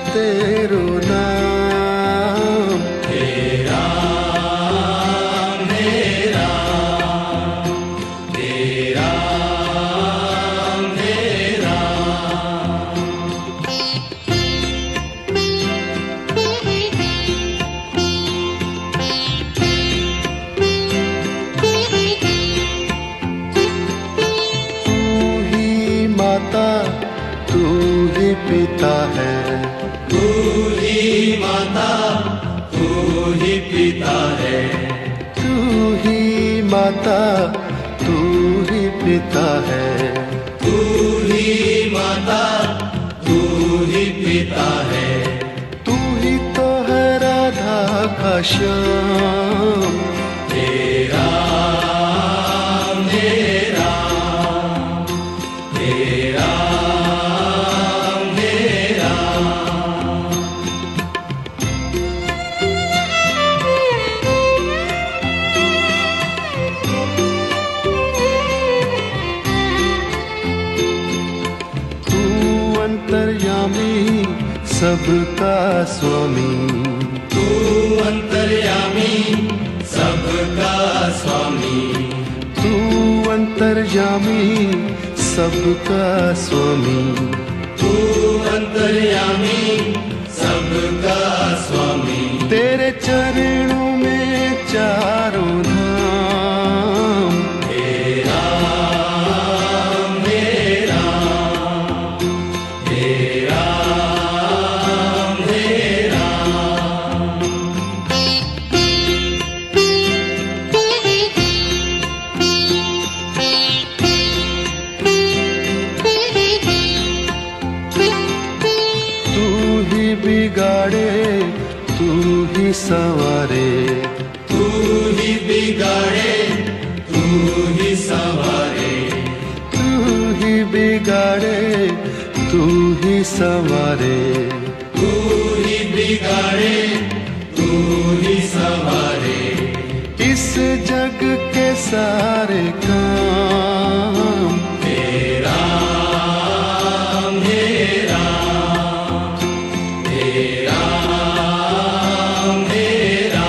तेरो नाम। तेरा मेरा तेरा मेरा। तू ही माता तू ही पिता है, तू ही माता तू ही पिता है, तू ही माता तू ही पिता है। तू ही माता तू ही पिता है। तू ही तो है राधा का श्याम। तेरा मेरा तेरा मेरा। तू अंतर्यामी सबका स्वामी, तू अंतर्यामी सबका स्वामी, तू अंतर्यामी सबका स्वामी। तू अंतर्यामी सबका स्वामी। तेरे चरणों में चारों धाम। तेरा मेरा तेरा मेरा। तू ही बिगाड़े तू ही संवारे, तू ही बिगाड़े तू ही संवारे, तू ही बिगाड़े तू ही संवारे। तू ही बिगाड़े तू ही संवारे। इस जग के सारे काम। तेरा मेरा तेरा मेरा।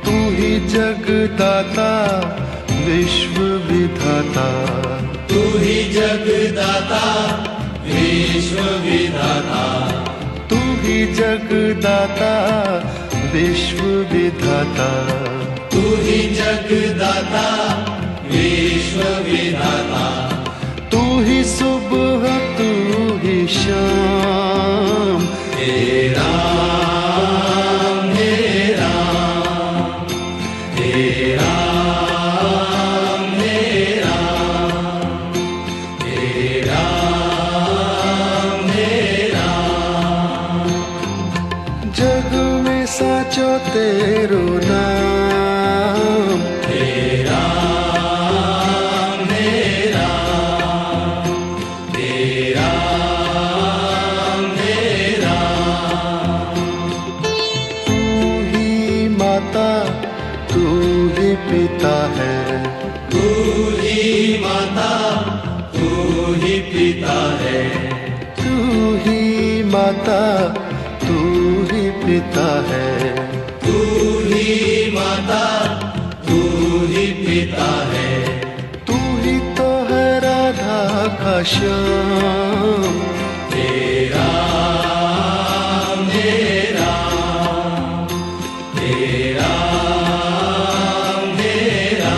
तू ही जगदाता विश्व विधाता, तू ही जगदाता विश्व विधाता, तू ही जगदाता विश्व विधाता। तू ही जगदाता विश्व विधाता। तू ही सुबह तू ही शाम। तेरा मेरा तेरा मेरा तेरा मेरा। जग में साचो तेरो नाम। तेरा मेरा तेरा मेरा। तू ही माता तू ही पिता है, तू ही माता तू ही पिता है, तू ही माता तू ही पिता है। तू ही माता तू ही पिता है। तू ही तो है राधा का श्याम। तेरा मेरा तेरा मेरा।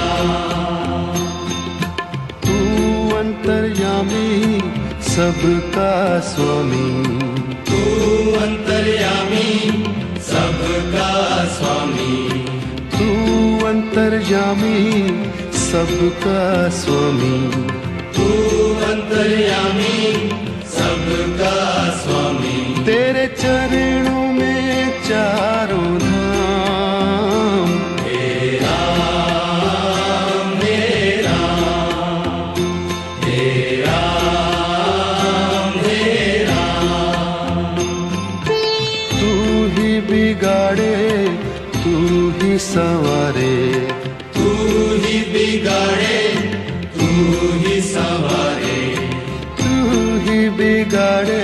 तू अंतर्यामी सबका स्वामी, तू अंतर्यामी सबका स्वामी, तू अंतर्यामी सबका स्वामी। तू अंतर्यामी सबका स्वामी। तेरे चरणों में चारों धाम। तेरा मेरा तेरा मेरा। तू ही बिगाड़े संवारे, तू ही बिगाड़े तू ही संवारे, तू ही बिगाड़े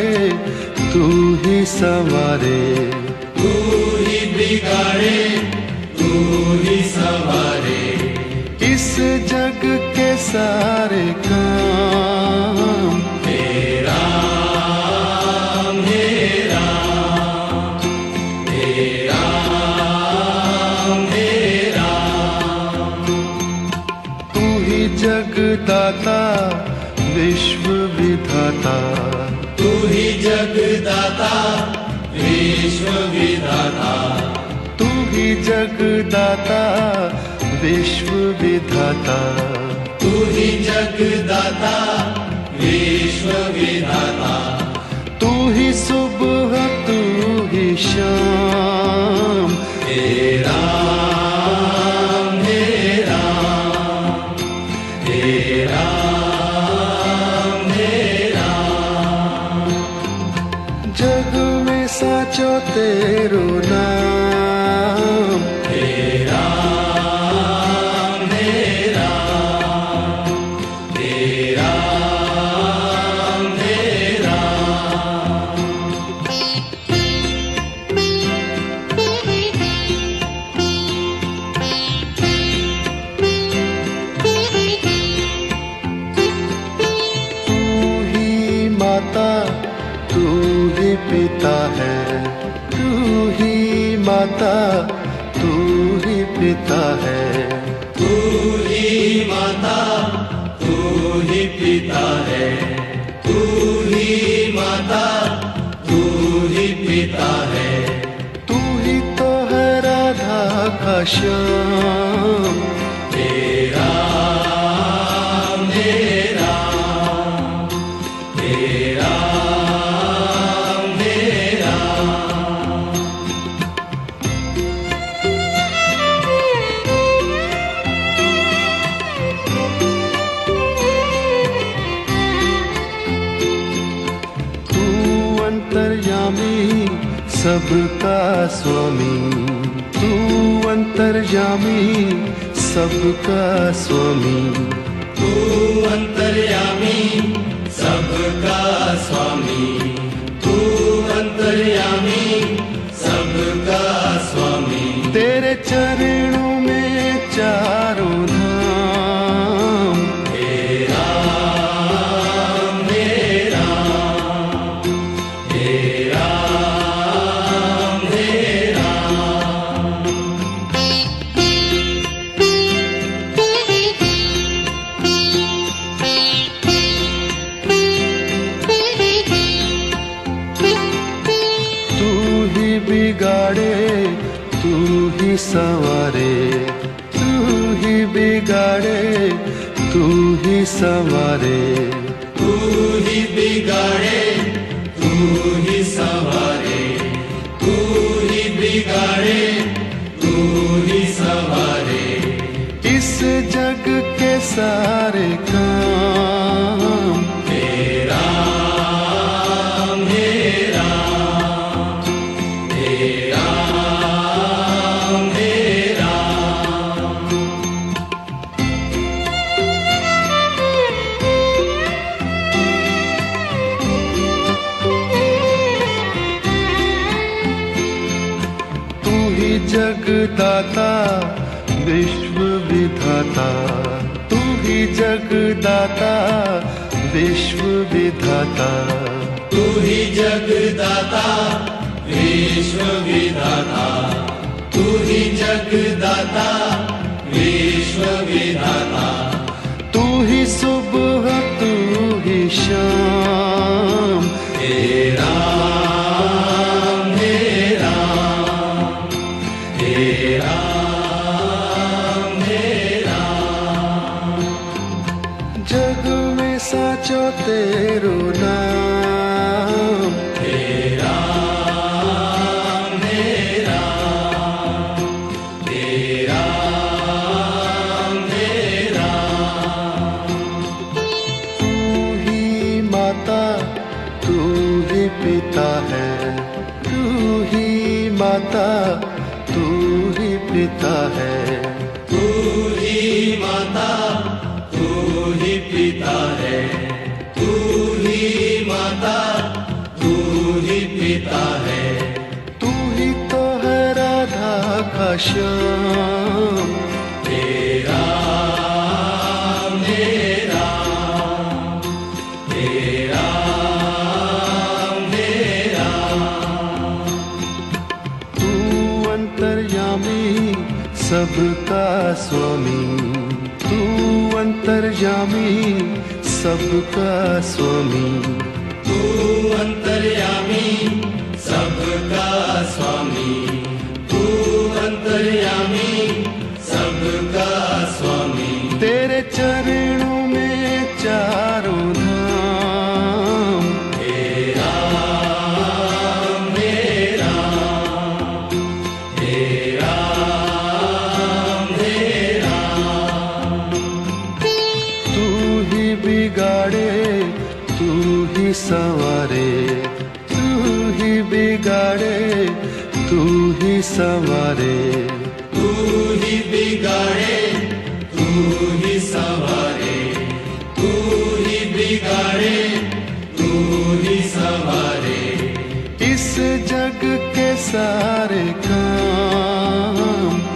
तू ही संवारे, तू ही बिगाड़े तू ही संवारे, इस जग के सारे काम तेरा मेरा तेरा मेरा, तू ही जगदाता विश्व विधाता, तू ही जगदाता विश्व विधाता, तू ही जगदाता विश्व विधाता, तू ही जगदाता विश्व विधाता, तू ही सुबह तू ही शाम, तेरा मेरा तेरा मेरा, जग में साचो तेरो नाम, तेरा मेरा तेरा मेरा, तू ही माता तू ही पिता है, तू ही माता तू ही पिता है, तू ही माता तू ही पिता है, तू ही माता तू ही पिता है, तू ही तो है राधा का श्याम, तेरा मेरा तेरा मेरा, तू अंतर्यामी सबका स्वामी, तू अंतर्यामी सबका स्वामी, तू अंतर्यामी सबका स्वामी, तू अंतर्यामी सबका स्वामी, तेरे चरणों में चारों धाम, तेरा मेरा तेरा मेरा, तू ही बिगाड़े तू ही संवारे, तू ही बिगाड़े तू ही संवारे, तू ही बिगाड़े तू ही संवारे, तू ही बिगाड़े तू ही संवारे, इस जग के सारे काम तेरा मेरा तेरा मेरा, तू ही जगदाता विश्व विधाता, तू ही जगदाता विश्व विधाता, तू ही जगदाता विश्व विधाता, तू ही जगदाता विश्व विधाता, तू ही सुबह तू ही शाम, तेरा मेरा तेरा मेरा, जग में साचो तेरो नाम, तेरा मेरा तेरा मेरा, तू ही माता तू ही पिता है, तू ही माता तू ही पिता पिता है, तू ही माता, तू ही पिता है, तू ही माता, तू ही पिता है, तू ही तो है राधा का श्याम। तेरा मेरा, तेरा मेरा, तू अंतर्यामी सबका स्वामी, तू अंतर्यामी सबका स्वामी, तू अंतर्यामी सबका स्वामी, तू अंतर्यामी सबका स्वामी, तेरे चरणों में चारों धाम। तेरा मेरा, तेरा मेरा, तू ही बिगाड़े तू ही संवारे, तू ही बिगाड़े तू ही संवारे, तू ही बिगाड़े, तू ही संवारे, तू ही बिगाड़े, तू ही संवारे, इस जग के सारे काम।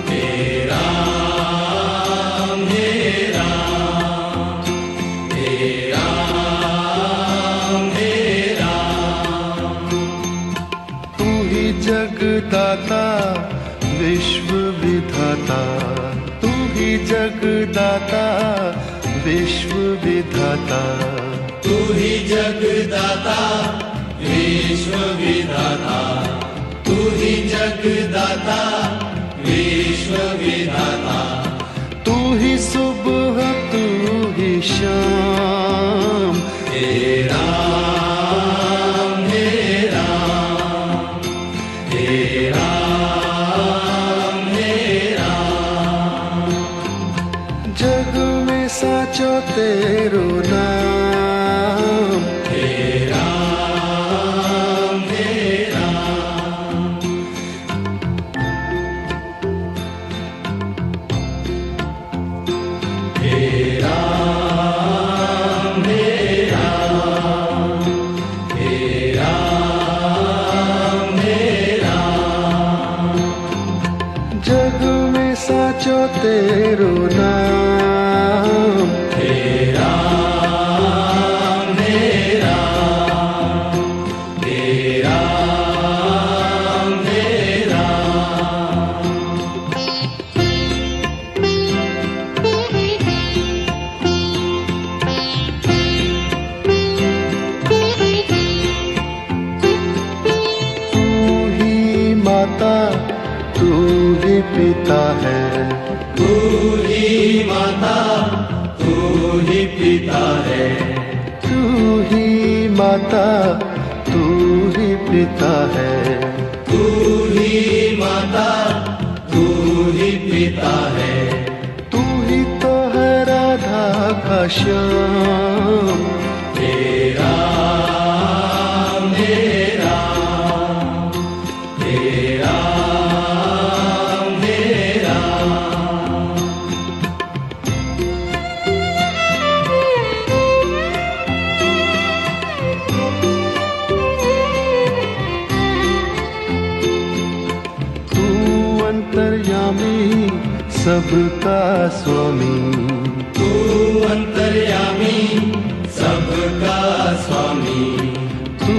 तेरा मेरा, तेरा मेरा, तू ही जगदाता विश्व विधाता, तू ही जगदाता विश्व विधाता, तू ही जगदाता विश्व विधाता, तू ही जगदाता विश्व विधाता, तू ही सुबह तू ही शाम। तेरा मेरा, तेरा मेरा, जग में साचो तेरो नाम। तेरा मेरा, तेरा मेरा, तेरा मेरा, जग में साचो तेरो नाम। तेरा मेरा, तेरा मेरा, तू ही माता तू ही पिता है, तू ही माता, तू ही पिता है, तू ही माता तू ही पिता है, तू ही माता, तू ही पिता है, तू ही तो है राधा का श्याम। तेरा मेरा, तेरा मेरा, तू अंतर्यामी सबका स्वामी, तू अंतर्यामी सबका स्वामी, तू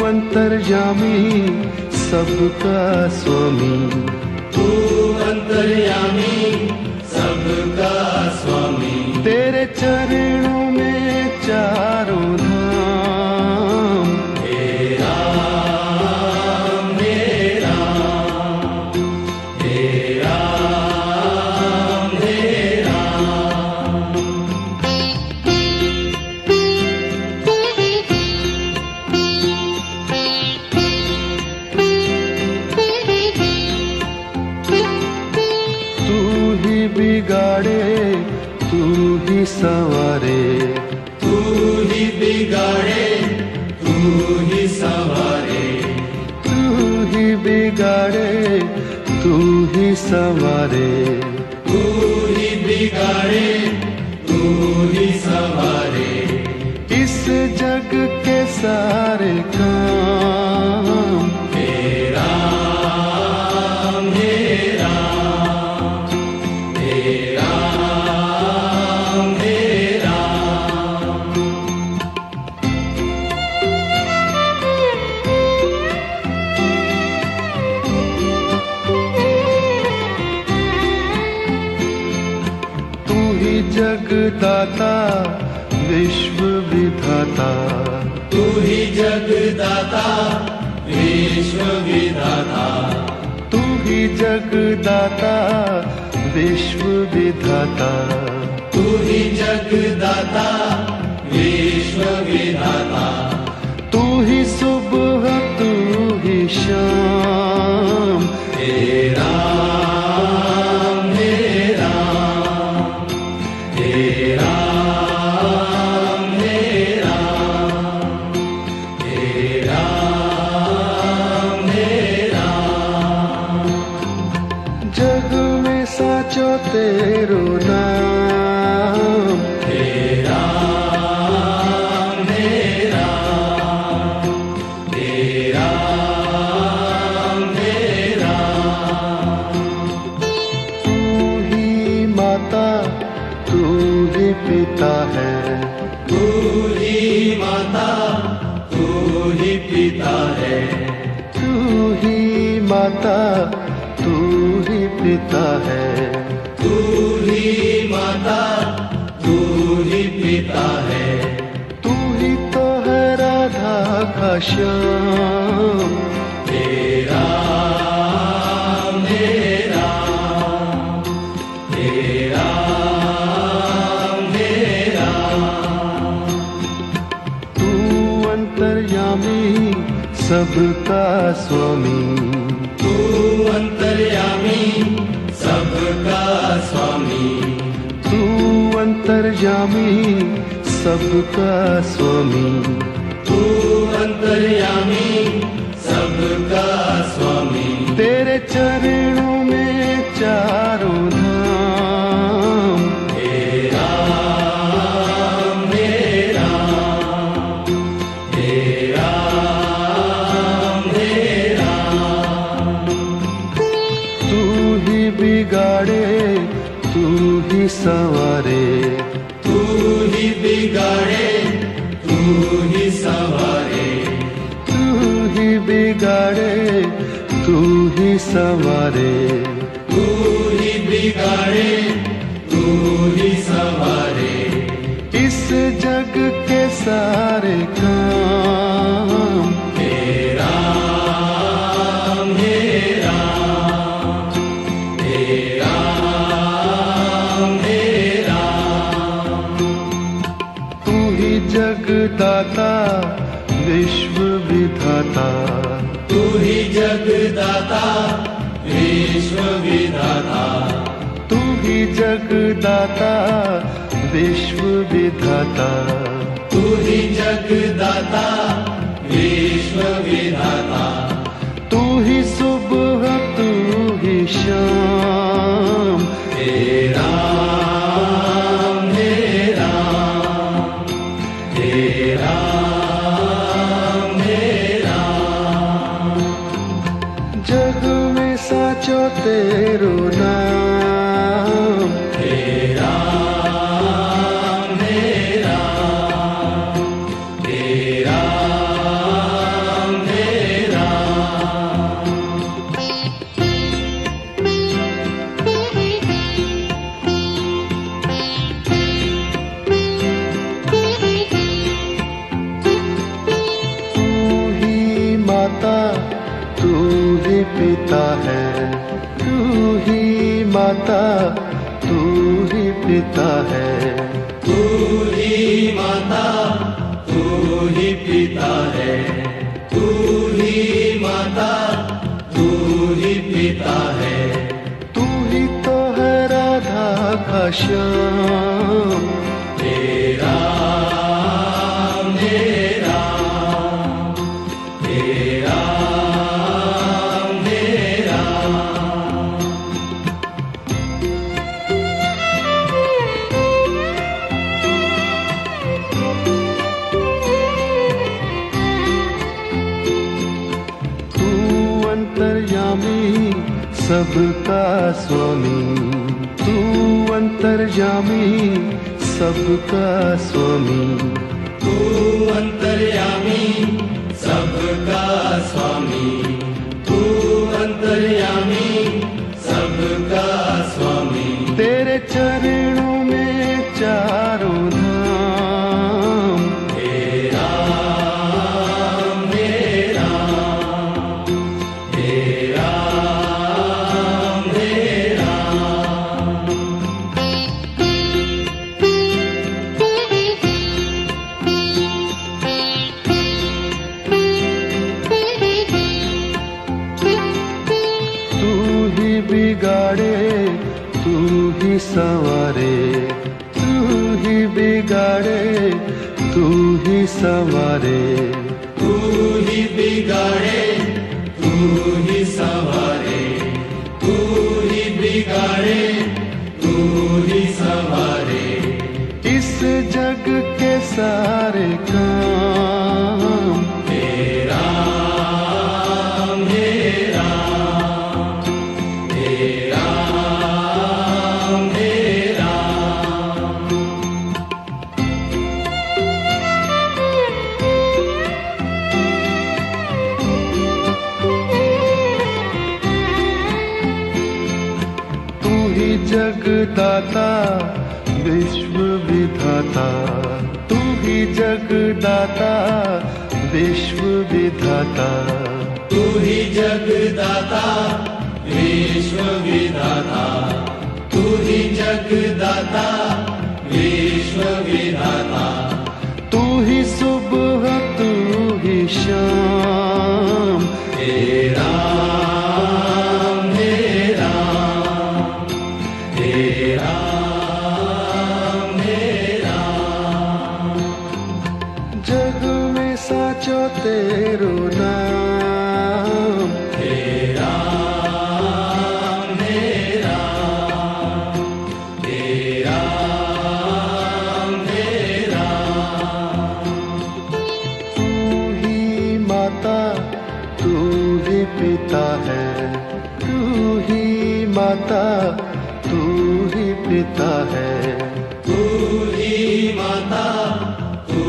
अंतर्यामी सबका स्वामी, तू अंतर्यामी सबका स्वामी, तेरे चरणों में चारों धाम। तेरा मेरा, तेरा मेरा, तू ही बिगाड़े तू ही संवारे, तू ही बिगाड़े, तू ही संवारे, तू ही बिगाड़े तू ही संवारे, तू ही बिगाड़े, तू ही संवारे, इस जग के सारे काम। हे राम, हे राम, हे राम, हे राम। तू ही जगदाता विश्व विधाता, तू ही जगदाता विश्व विधाता, तू ही जगदाता विश्व विधाता, तू ही जगदाता विश्व विधाता, तू ही सुबह तू ही शाम। हे राम, हे राम, हे राम, हे राम, हे राम, हे राम। जग में साचो तेरो नाम, हे राम, हे राम, हे राम, हे राम। तू ही माता तू ही पिता है, तू ही माता, तू ही पिता है, तू ही माता तू ही पिता है, तू ही माता, तू ही पिता है, तू ही तो है राधा का श्याम। हे राम, हे राम, हे राम, हे राम। तू अंतर्यामी सबका स्वामी, तू अंतर्यामी सबका स्वामी, तू अंतर्यामी सबका स्वामी, तू अंतर्यामी सबका स्वामी। तेरे चरणों में चारों धाम। हे राम, हे राम, हे राम, हे राम। तू ही बिगाड़े तू ही संवारे, तू ही बिगाड़े, तू ही संवारे, तू ही बिगाड़े तू ही संवारे, तू ही बिगाड़े, तू ही संवारे, इस जग के सारे काम। हे राम, हे राम, हे राम, हे राम। तू ही जगदाता विश्व विधाता, तू ही जगदाता विश्व विधाता, तू ही जगदाता विश्व विधाता, तू ही जगदाता विश्व विधाता, तू ही सुबह तू ही शाम। हे राम, हे राम, हे राम, हे राम। जग में साचो तेरो नाम, हे राम, हे राम, हे राम, हे राम। तू ही माता तू ही पिता है, तू ही माता तू ही पिता है, तू ही माता, तू ही पिता है, तू ही माता, तू ही पिता है, तू ही तो है राधा का श्याम। हे राम, हे राम, हे राम, हे राम। अंतर्यामी सबका स्वामी, तू अंतर्यामी सबका स्वामी, तू अंतर्यामी सबका स्वामी, तू अंतर्यामी सबका स्वामी। तेरे चरणों में चारों धाम, हे राम हे राम, हे राम हे राम। तू ही बिगाड़े तू ही संवारे, तू ही बिगाड़े तू ही संवारे, तू ही बिगाड़े तू ही संवारे, तू ही बिगाड़े तू ही संवारे। इस जग के सारे काम, हे राम हे राम, हे राम हे राम। तू ही जगदाता विश्व विधाता, तू ही जगदाता विश्व विधाता, तू ही जगदाता विश्व विधाता, तू ही जगदाता विश्व विधाता। तू ही सुबह तू ही शाम, हे राम हे राम, हे राम हे राम। जग में साचो तेरो नाम, हे राम हे राम, हे राम हे राम। तू ही माता तू ही पिता है, तू ही माता तू ही पिता है, तू ही माता तू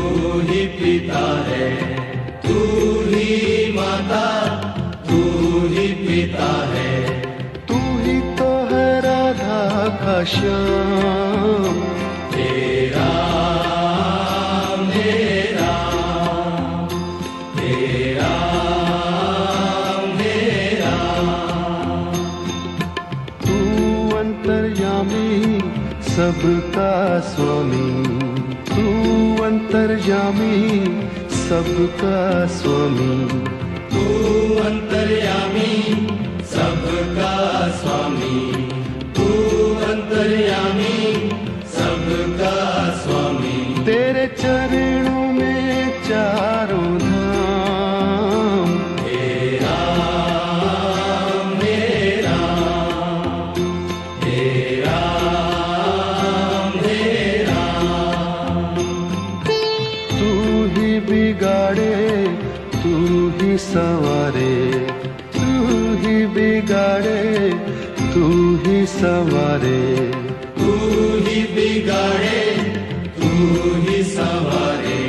ही पिता है, तू ही माता तू ही पिता है। तू ही तो है राधा का श्याम, हे राम हे राम, हे राम हे राम। तू अंतर्यामी सबका स्वामी, तू अंतर्यामी सबका स्वामी, तू अंतर्यामी सबका स्वामी, तू अंतर्यामी सबका स्वामी। तेरे चरणों में चारों धाम, हे राम हे राम, हे राम हे राम। तू ही बिगाड़े तू ही संवारे, तू ही बिगाड़े तू ही संवारे, तू ही बिगाड़े तू ही संवारे,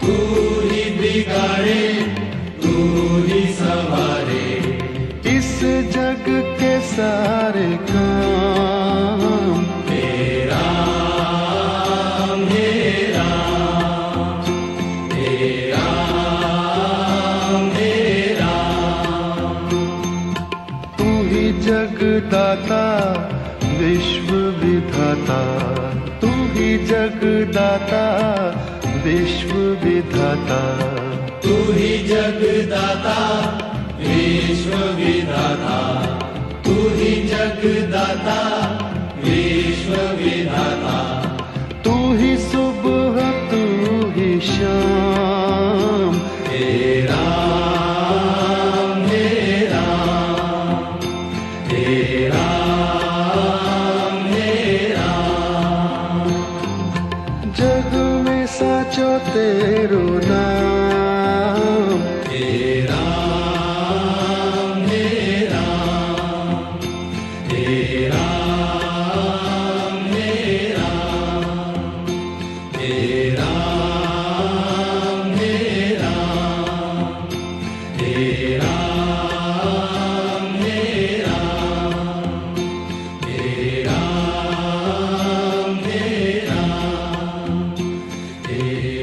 तू ही बिगाड़े तू ही संवारे। इस जग के सारे काम, हे राम हे राम, हे राम हे राम। तू ही जगदाता विश्व विधाता, तू ही जगदाता विश्व विधाता, तू ही जगदाता विश्व विधाता, तू ही जगदाता विश्व विधाता। तू ही सुबह तू ही शाम, हे राम हे राम, हे राम हे राम। जग में साचो तेरो नाम, हे राम हे राम।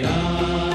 राम